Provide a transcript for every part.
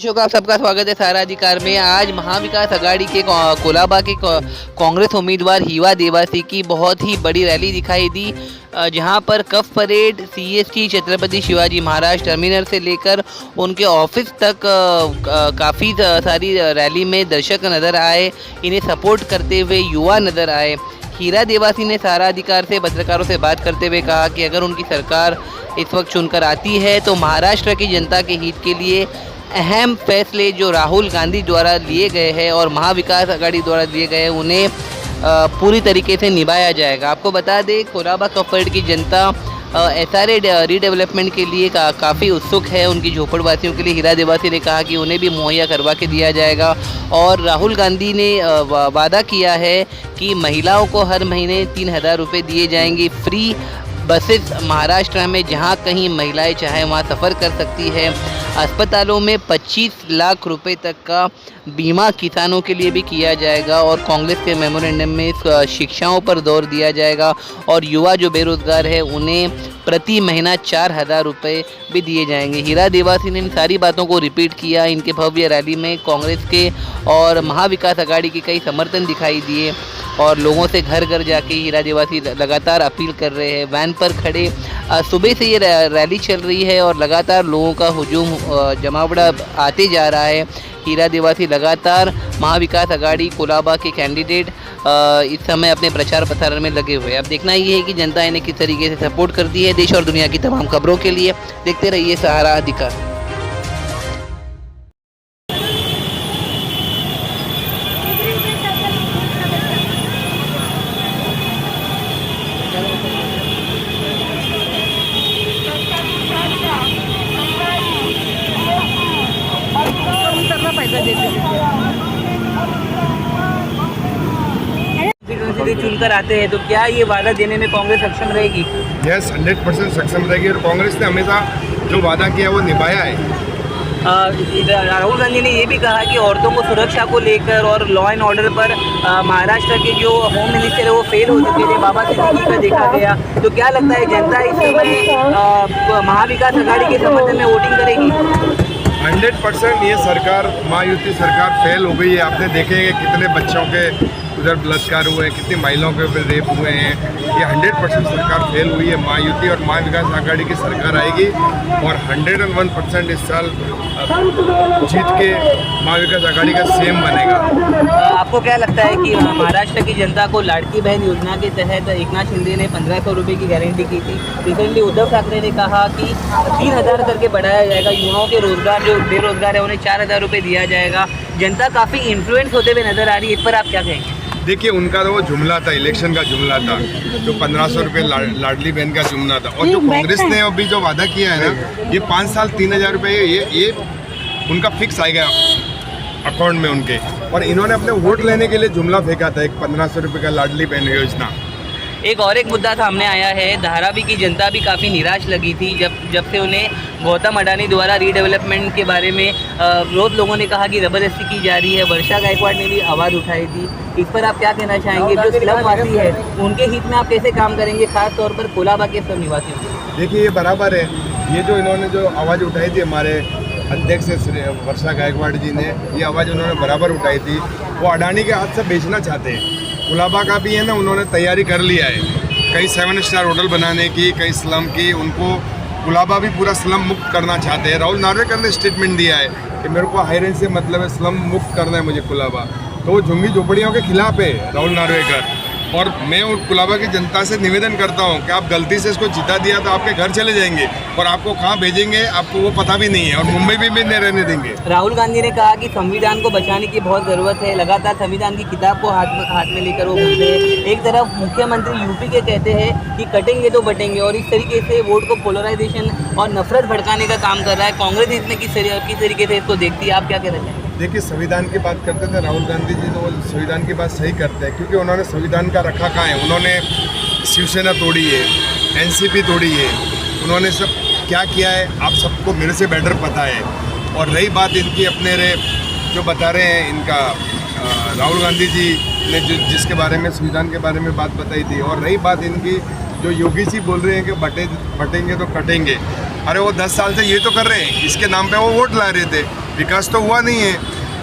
दर्शकों का सबका स्वागत है सारा अधिकार में। आज महाविकास आघाड़ी के कोलाबा के कांग्रेस उम्मीदवार हीवा देवासी की बहुत ही बड़ी रैली दिखाई दी, जहां पर कफ parade CST Chhatrapati Shivaji Maharaj terminal से लेकर उनके ऑफिस तक काफ़ी सारी रैली में दर्शक नज़र आए। इन्हें सपोर्ट करते हुए युवा नज़र आए। हीरा देवासी ने सारा अधिकार से पत्रकारों से बात करते हुए कहा कि अगर उनकी सरकार इस वक्त चुनकर आती है तो महाराष्ट्र की जनता के हित के लिए अहम फैसले जो राहुल गांधी द्वारा लिए गए हैं और महाविकास आघाड़ी द्वारा लिए गए उन्हें पूरी तरीके से निभाया जाएगा। आपको बता दें, कोलाबा कफर्ड की जनता एसआरए रीडेवलपमेंट के लिए काफ़ी उत्सुक है। उनकी झोपड़वासियों के लिए हीरा देवासी ने कहा कि उन्हें भी मुहैया करवा के दिया जाएगा। और राहुल गांधी ने वादा किया है कि महिलाओं को हर महीने 3,000 रुपये दिए जाएंगे फ्री बसेस महाराष्ट्र में, जहां कहीं महिलाएं चाहे वहां सफ़र कर सकती है। अस्पतालों में 25 लाख रुपए तक का बीमा किसानों के लिए भी किया जाएगा और कांग्रेस के मेमोरेंडम में शिक्षाओं पर जोर दिया जाएगा और युवा जो बेरोजगार है उन्हें प्रति महीना 4,000 रुपये भी दिए जाएंगे। हीरा देवासी ने इन सारी बातों को रिपीट किया। इनके भव्य रैली में कांग्रेस के और महाविकास आघाड़ी के कई समर्थन दिखाई दिए और लोगों से घर घर जाके हीरा देवासी लगातार अपील कर रहे हैं। वैन पर खड़े सुबह से ये रैली चल रही है और लगातार लोगों का हुजूम जमावड़ा आते जा रहा है। हीरा देवासी लगातार महाविकास आघाड़ी कोलाबा के कैंडिडेट इस समय अपने प्रचार प्रसारण में लगे हुए हैं। अब देखना ये है कि जनता इन्हें किस तरीके से सपोर्ट करती है। देश और दुनिया की तमाम खबरों के लिए देखते रहिए सहारा अधिकार। चुनकर आते हैं तो क्या ये वादा देने में कांग्रेस सक्षम रहेगी? यस, 100% सक्षम रहेगी और कांग्रेस ने हमेशा जो वादा किया वो निभाया है। राहुल गांधी ने ये भी कहा कि औरतों को सुरक्षा को लेकर और लॉ एंड ऑर्डर पर महाराष्ट्र के जो होम मिनिस्टर है वो फेल हो चुके थे, बाबा सिद्दीकी का देखा गया। तो क्या लगता है जनता इस समय महाविकास आघाड़ी के समर्थन में वोटिंग करेगी? 100% ये सरकार महायुति सरकार फेल हो गई है। आपने देखेंगे कितने बच्चों के उधर बलात्कार हुए हैं, कितनी महिलाओं के ऊपर रेप हुए हैं। ये 100% सरकार फेल हुई है। महायुति और महाविकास आघाड़ी की सरकार आएगी और 101% इस साल जीत के महाविकास आघाड़ी का सीएम बनेगा। आपको क्या लगता है कि महाराष्ट्र की जनता को लाड़की बहन योजना के तहत एकनाथ शिंदे ने 1,500 रुपये की गारंटी की थी। रिसेंटली उद्धव ठाकरे ने कहा कि 3,000 करके बढ़ाया जाएगा। युवाओं के रोजगार जो बेरोजगार है उन्हें 4,000 रुपये दिया जाएगा। जनता काफ़ी इन्फ्लुएंस होते हुए नजर आ रही है, इस पर आप क्या कहेंगे? देखिए, उनका तो वो जुमला था, इलेक्शन का जुमला था, जो 1,500 रुपये लाडली बहन का जुमला था। और जो कांग्रेस ने अभी जो वादा किया है ना, ये 5 साल 3,000 रुपये ये उनका फिक्स आएगा अकाउंट में उनके। और इन्होंने अपने वोट लेने के लिए जुमला फेंका था, एक 1,500 रुपये का लाडली बहन योजना। एक और एक मुद्दा सामने आया है। धारावी की जनता भी काफ़ी निराश लगी थी जब से उन्हें गौतम अडानी द्वारा रीडेवलपमेंट के बारे में रोज लोगों ने कहा कि ज़बरदस्ती की जा रही है। वर्षा गायकवाड़ ने भी आवाज़ उठाई थी। इस पर आप क्या कहना चाहेंगे? जो स्लम वासी है उनके हित में आप कैसे काम करेंगे, खास तौर पर कोलाबा के स्लम निवासियों के? देखिए, ये बराबर है। ये जो इन्होंने जो आवाज़ उठाई थी, हमारे अध्यक्ष वर्षा गायकवाड़ जी ने ये आवाज़ उन्होंने बराबर उठाई थी। वो अडानी के हाथ से बेचना चाहते हैं। कोलाबा का भी है ना, उन्होंने तैयारी कर लिया है कई 7 स्टार होटल बनाने की, कई स्लम की। उनको कोलाबा भी पूरा स्लम मुक्त करना चाहते हैं। राहुल नार्वेकर ने स्टेटमेंट दिया है कि मेरे को हाई रेंज से मतलब है, स्लम मुक्त करना है मुझे कोलाबा। तो वो झुग्गी झोपड़ियों के खिलाफ है राहुल नार्वेकर। और मैं कोलाबा की जनता से निवेदन करता हूं कि आप गलती से इसको जिता दिया तो आपके घर चले जाएंगे और आपको कहां भेजेंगे आपको वो पता भी नहीं है और मुंबई में भी नहीं रहने देंगे। राहुल गांधी ने कहा कि संविधान को बचाने की बहुत ज़रूरत है। लगातार संविधान की किताब को हाथ में लेकर वो घूमते हैं। एक तरफ मुख्यमंत्री यूपी के कहते हैं कि कटेंगे तो बटेंगे और इस तरीके से वोट को पोलराइजेशन और नफरत भड़काने का काम कर रहा है। कांग्रेस इसमें किस तरीके से इसको देखती है, आप क्या कह रहे हैं? देखिए, संविधान की बात करते थे राहुल गांधी जी, तो वो संविधान की बात सही करते हैं क्योंकि उन्होंने संविधान का रखा कहाँ है। उन्होंने शिवसेना तोड़ी है, एनसीपी तोड़ी है, उन्होंने सब क्या किया है आप सबको मेरे से बेटर पता है। और रही बात इनकी अपने जो बता रहे हैं इनका राहुल गांधी जी ने जिसके बारे में संविधान के बारे में बात बताई थी, और रही बात इनकी जो योगी जी बोल रहे हैं कि बटेंगे तो कटेंगे, अरे वो 10 साल से ये तो कर रहे हैं, इसके नाम पे वो वोट ला रहे थे, विकास तो हुआ नहीं है।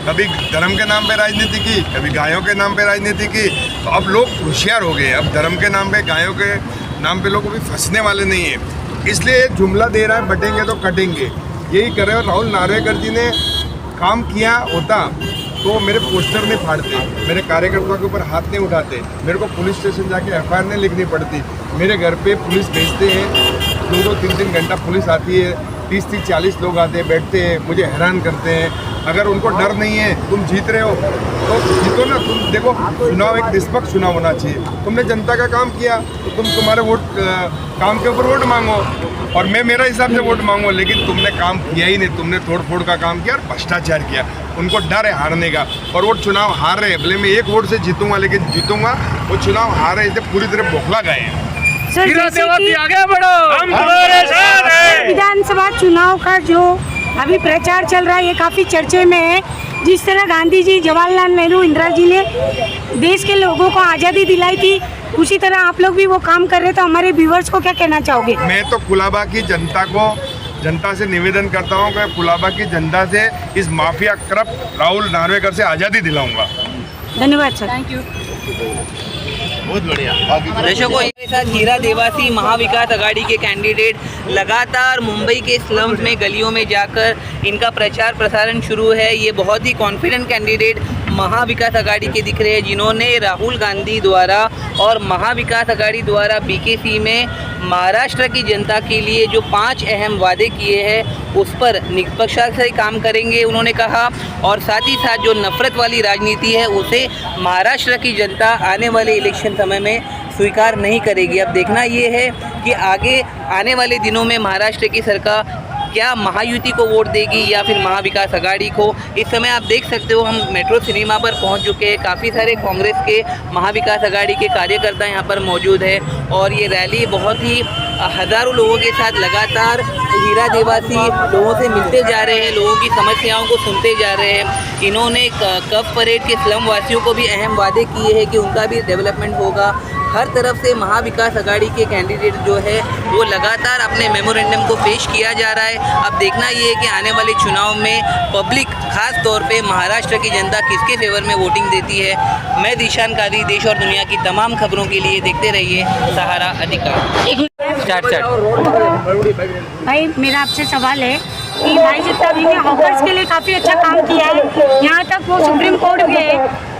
कभी धर्म के नाम पे राजनीति की, कभी गायों के नाम पे राजनीति की। तो अब लोग होशियार हो गए, अब धर्म के नाम पे, गायों के नाम पे लोग अभी फंसने वाले नहीं है। इसलिए जुमला दे रहा है, बटेंगे तो कटेंगे, यही कर रहे हो। राहुल नार्वेकर जी ने काम किया होता तो मेरे पोस्टर नहीं फाड़ते, मेरे कार्यकर्ताओं के ऊपर हाथ नहीं उठाते, मेरे को पुलिस स्टेशन जाके एफआईआर नहीं लिखनी पड़ती। मेरे घर पे पुलिस भेजते हैं, 2-2, 3-3 घंटा पुलिस आती है, 30-40 लोग आते हैं, बैठते हैं, मुझे हैरान करते हैं। अगर उनको डर नहीं है, तुम जीत रहे हो तो जीतो ना। तुम देखो, चुनाव एक निष्पक्ष चुनाव होना चाहिए। तुमने जनता का काम किया तो तुम तुम्हारे वोट काम के ऊपर वोट मांगो, और मैं मेरा हिसाब से वोट मांगो। लेकिन तुमने काम किया ही नहीं, तुमने तोड़ फोड़ का काम किया और भ्रष्टाचार किया। उनको डर है हारने का, और वो चुनाव हार रहे हैं। भले मैं 1 वोट से जीतूंगा, लेकिन जीतूंगा। वो चुनाव हार रहे थे, पूरी तरह बौखला गए हैं। सर, जैसे कि आगे बढ़ो, हम तुम्हारे साथ हैं। विधानसभा चुनाव का जो अभी प्रचार चल रहा है, ये काफ़ी चर्चे में है। जिस तरह गांधी जी, जवाहरलाल नेहरू, इंदिरा जी ने देश के लोगों को आज़ादी दिलाई थी, उसी तरह आप लोग भी वो काम कर रहे हैं। तो हमारे व्यूवर्स को क्या कहना चाहोगे? मैं तो कुलाबा की जनता से निवेदन करता हूँ कि कुलाबा की जनता से इस माफिया करप्ट राहुल नार्वेकर से आज़ादी दिलाऊंगा। धन्यवाद सर, थैंक यू। बहुत बढ़िया। दर्शकों, मेरे साथ हीरा देवासी महाविकास आघाड़ी के कैंडिडेट लगातार मुंबई के स्लम्स में, गलियों में जाकर इनका प्रचार प्रसारण शुरू है। ये बहुत ही कॉन्फिडेंट कैंडिडेट महाविकास आघाड़ी के दिख रहे हैं, जिन्होंने राहुल गांधी द्वारा और महाविकास आघाड़ी द्वारा बीकेसी में महाराष्ट्र की जनता के लिए जो 5 अहम वादे किए हैं उस पर निष्पक्षता से काम करेंगे, उन्होंने कहा। और साथ ही साथ जो नफरत वाली राजनीति है उसे महाराष्ट्र की जनता आने वाले इलेक्शन समय में स्वीकार नहीं करेगी। अब देखना ये है कि आगे आने वाले दिनों में महाराष्ट्र की सरकार क्या महायुति को वोट देगी या फिर महाविकास आघाड़ी को। इस समय आप देख सकते हो, हम मेट्रो सिनेमा पर पहुंच चुके हैं। काफ़ी सारे कांग्रेस के, महाविकास आघाड़ी के कार्यकर्ता यहां पर मौजूद है, और ये रैली बहुत ही हज़ारों लोगों के साथ लगातार हीरा देवासी लोगों से मिलते जा रहे हैं, लोगों की समस्याओं को सुनते जा रहे हैं। इन्होंने कप परेड के स्लम वासियों को भी अहम वादे किए हैं कि उनका भी डेवलपमेंट होगा। हर तरफ से महाविकास आघाड़ी के कैंडिडेट जो है वो लगातार अपने मेमोरेंडम को पेश किया जा रहा है। अब देखना ये है कि आने वाले चुनाव में पब्लिक, खास तौर पे महाराष्ट्र की जनता किसके फेवर में वोटिंग देती है। मैं दिशान कादरी, देश और दुनिया की तमाम खबरों के लिए देखते रहिए सहारा अधिकार। भाई, मेरा आपसे सवाल है कि भाई जगता भी ने हॉकर्स के लिए काफ़ी अच्छा काम किया है, यहाँ तक वो सुप्रीम कोर्ट गए,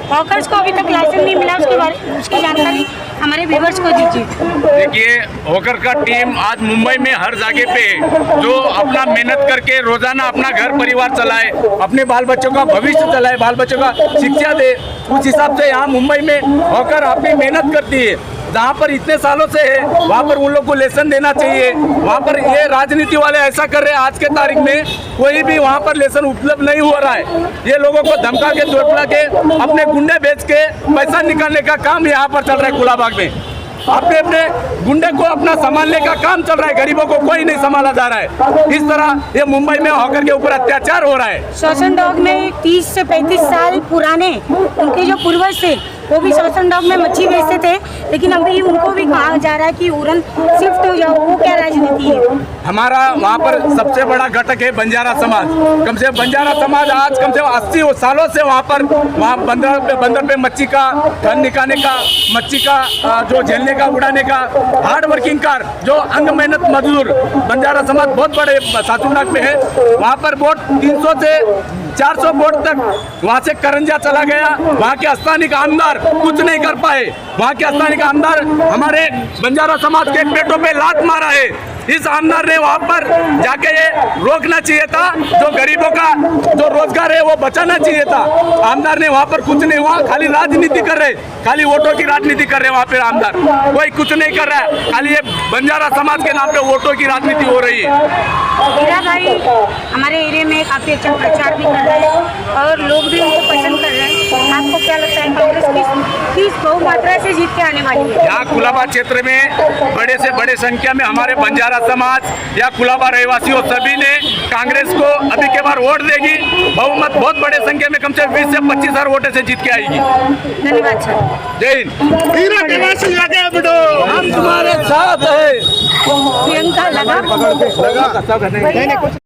हॉकर्स को अभी तक लाइसेंस नहीं मिला, उसकी जानकारी हमारे व्यूवर्स को दीजिए। देखिए, हॉकर का टीम आज मुंबई में हर जगह पे जो अपना मेहनत करके रोजाना अपना घर परिवार चलाए, अपने बाल बच्चों का भविष्य चलाए, बाल बच्चों का शिक्षा दे, उस हिसाब से यहाँ मुंबई में हॉकर अपनी मेहनत करती है। जहाँ पर इतने सालों से है वहाँ पर उन लोग को लेसन देना चाहिए। वहाँ पर ये राजनीति वाले ऐसा कर रहे हैं, आज के तारीख में कोई भी वहाँ पर लेसन उपलब्ध नहीं हो रहा है। ये लोगों को धमका के, चोटला के, अपने गुंडे बेच के पैसा निकालने का काम यहाँ पर चल रहा है। कुलाबाग में अपने अपने गुंडे को अपना संभालने का काम चल रहा है, गरीबों को कोई नहीं संभाला जा रहा है। इस तरह ये मुंबई में हॉकर के ऊपर अत्याचार हो रहा है। शोषण डॉग में 30 से 35 साल पुराने उनके जो पूर्वज थे वो भी शोषण डॉग में मच्छी बेचते थे, लेकिन अभी उनको भी कहा जा रहा है कि उड़न शिफ्ट हो जाओ। वो क्या राजनीति है? हमारा वहाँ पर सबसे बड़ा घटक है बंजारा समाज। कम से कम बंजारा समाज आज कम से कम 80 सालों से वहाँ बंदर पे मच्छी का धन निकालने का, मच्छी का जो झेलने का, उड़ाने का, हार्ड वर्किंग कार, जो अंग मेहनत मजदूर बंजारा समाज बहुत बड़े सातुनाग में है। वहाँ पर वोट 300 से 400 वोट तक वहाँ से करंजा चला गया। वहाँ के स्थानिक आमदार कुछ नहीं कर पाए। वहाँ के स्थानिक आमदार हमारे बंजारा समाज के पेटों पे लात मारा है। इस आमदार ने वहाँ पर जाके ये रोकना चाहिए था, जो गरीबों का जो रोजगार है वो बचाना चाहिए था। आमदार ने वहाँ पर कुछ नहीं हुआ, खाली राजनीति कर रहे, खाली वोटों की राजनीति कर रहे वहाँ पे आमदार, कोई कुछ नहीं कर रहा है। खाली ये बंजारा समाज के नाम पे वोटों की राजनीति हो रही है। हीरा भाई हमारे एरिया में काफ़ी अच्छा प्रचार भी कर रहे हैं और लोग भी उनको पसंद कर रहे हैं। आपको क्या लगता है कांग्रेस किस बहुमात्रा से जीत के आने वाली है? यहाँ कुलाबा क्षेत्र में बड़े से बड़े संख्या में हमारे बंजारा समाज या कुलाबा रहवासियों सभी ने कांग्रेस को अभी के बार वोट देगी। बहुमत बहुत बड़े संख्या में, कम से 20 से 25 हजार वोटों से जीत के आएगी। धन्यवाद सर। जय हिंद। हम तुम्हारे साथ है। प्रियंका लगा लगा